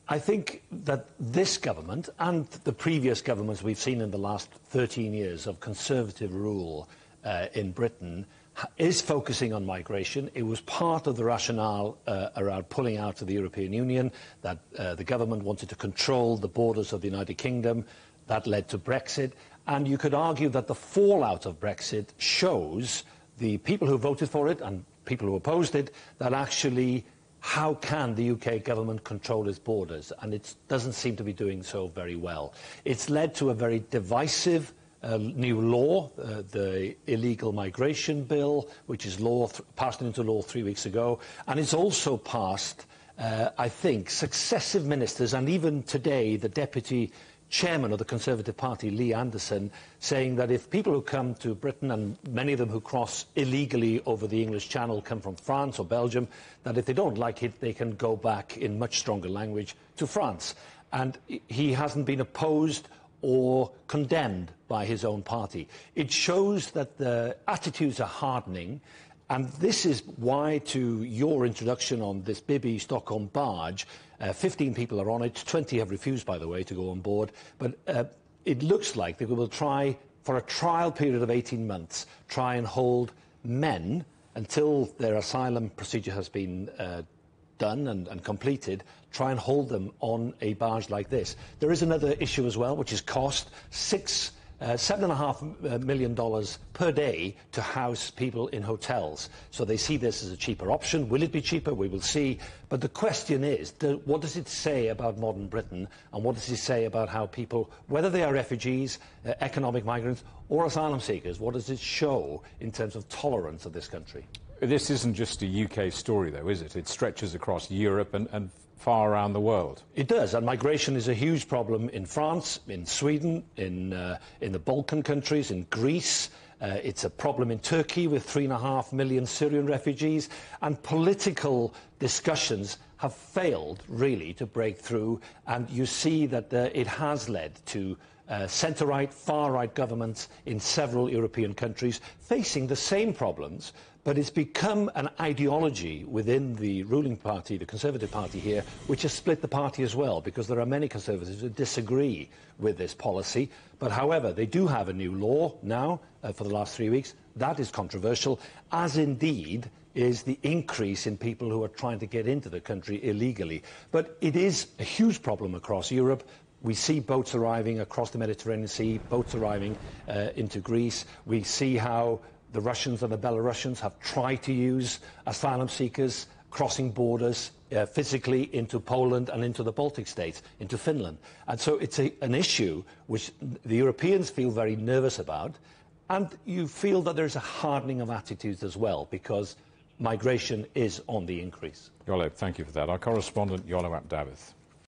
I think that this government and the previous governments we've seen in the last 13 years of Conservative rule in Britain is focusing on migration. It was part of the rationale around pulling out of the European Union, that the government wanted to control the borders of the United Kingdom. That led to Brexit. And you could argue that the fallout of Brexit shows the people who voted for it and people who opposed it that actually how can the UK government control its borders? And it doesn't seem to be doing so very well. It's led to a very divisive new law, the illegal migration bill, which is passed into law 3 weeks ago. And it's also passed, I think, successive ministers, and even today the deputy chairman of the Conservative Party, Lee Anderson, saying that if people who come to Britain, and many of them who cross illegally over the English Channel come from France or Belgium, that if they don't like it, they can go back in much stronger language to France. And he hasn't been opposed or condemned by his own party. It shows that the attitudes are hardening. And this is why, to your introduction on this Bibby Stockholm barge, 15 people are on it. 20 have refused, by the way, to go on board. But it looks like that we will try, for a trial period of 18 months, try and hold men until their asylum procedure has been done and completed, try and hold them on a barge like this. There is another issue as well, which is cost. $7.5 million per day to house people in hotels. So they see this as a cheaper option. Will it be cheaper? We will see. But the question is, what does it say about modern Britain, and what does it say about how people, whether they are refugees, economic migrants, or asylum seekers, what does it show in terms of tolerance of this country? This isn't just a UK story, though, is it? It stretches across Europe and far around the world. It does, and migration is a huge problem in France, in Sweden, in the Balkan countries, in Greece. It's a problem in Turkey with 3.5 million Syrian refugees, and political discussions have failed, really, to break through, and you see that it has led to centre-right, far-right governments in several European countries facing the same problems, but it's become an ideology within the ruling party, the Conservative Party here, which has split the party as well, because there are many Conservatives who disagree with this policy. But however, they do have a new law now for the last 3 weeks. That is controversial, as indeed is the increase in people who are trying to get into the country illegally. But it is a huge problem across Europe. We see boats arriving across the Mediterranean Sea, boats arriving into Greece. We see how the Russians and the Belarusians have tried to use asylum seekers crossing borders physically into Poland and into the Baltic states, into Finland. And so it's an issue which the Europeans feel very nervous about, and you feel that there's a hardening of attitudes as well, because migration is on the increase. Iolo, thank you for that. Our correspondent, Iolo Dafydd.